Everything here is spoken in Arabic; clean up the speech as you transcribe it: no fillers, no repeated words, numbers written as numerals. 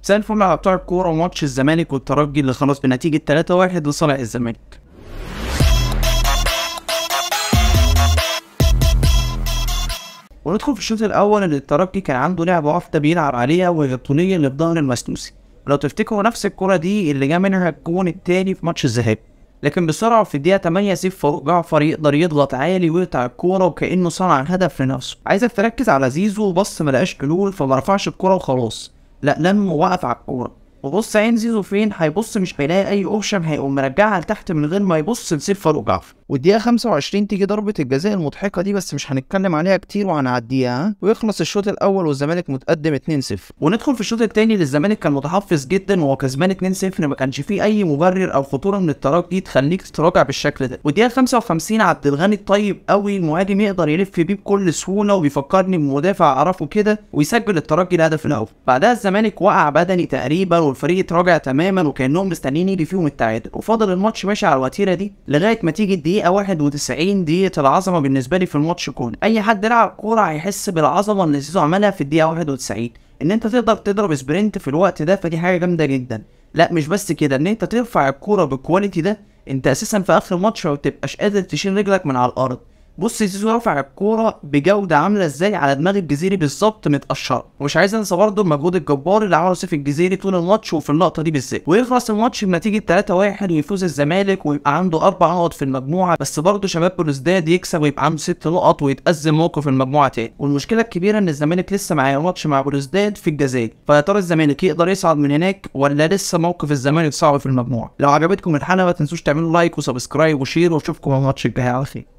زي الفل على بتوع الكورة وماتش الزمالك والترجي اللي خلص بنتيجة 3-1 لصالح الزمالك. وندخل في الشوط الأول اللي الترجي كان عنده لعبة واحدة بيلعب عليها وهي الطولية اللي في ظهر المسلوسي، ولو تفتكروا نفس الكرة دي اللي جه منها الجون التاني في ماتش الذهاب، لكن بسرعة في الدقيقة 8 سيف فاروق جعفر يقدر يضغط عالي ويقطع الكورة وكأنه صنع هدف لنفسه. عايزك تركز على زيزو، وبص ملقاش حلول فما رفعش الكورة وخلاص، لا لانه وقف على الكورة. وبص عين زيزو فين، هيبص مش هيلاقي اي اوبشن، هيقوم مرجعها لتحت من غير ما يبص لسيف فاروق جعفر. والدقيقة 25 تيجي ضربة الجزاء المضحكة دي، بس مش هنتكلم عليها كتير وهنعديها، ويخلص الشوط الأول والزمالك متقدم 2-0. وندخل في الشوط الثاني اللي الزمالك كان متحفظ جدا وهو كسبان 2-0، ما كانش فيه أي مبرر أو خطورة من الترجي تخليك تتراجع بالشكل ده. والدقيقة 55 عبد الغني الطيب قوي المهاجم يقدر يلف بيه بكل سهولة، وبيفكرني بمدافع أعرفه كده، ويسجل الترجي الهدف الأول. بعدها الزمالك وقع بدني تقريبا والفريق اتراجع تماما، وكأنهم مستنيين يجي فيهم التعادل، وفضل الماتش ماشي على الوتيرة دي لغاية ما تيجي الدقيقة 91 دقيقة العظمة بالنسبة لي في الماتش كله. أي حد لعب كورة هيحس بالعظمة اللي زيزو عملها في الدقيقة 91. إن أنت تقدر تضرب سبرنت في الوقت ده، فدي حاجة جامدة جدا. لا مش بس كده، إن أنت ترفع الكورة بالكواليتي ده، أنت أساسا في آخر الماتش ما بتبقاش قادر تشيل رجلك من على الأرض. بص زيزو رفع الكورة بجودة عاملة ازاي على دماغ الجزيري بالظبط متقشرة. ومش عايز انسى برضه المجهود الجبار اللي عمله سيف الجزيري طول الماتش وفي اللقطة دي بالذات. ويخلص الماتش بنتيجة 3-1 ويفوز الزمالك ويبقى عنده 4 نقط في المجموعة، بس برضه شباب بلوزداد يكسب ويبقى عنده 6 نقط ويتأزم موقف المجموعة تاني. والمشكلة الكبيرة ان الزمالك لسه معاه ماتش مع بلوزداد في الجزائر، فيا ترى الزمالك يقدر يصعد من هناك ولا لسه موقف الزمالك صعب في المجموعة؟ لو عجبتكم الحلقة ما تنسوش تعملوا لايك وسبسكرايب وشير، واشوفكم الماتش الجاي على خير.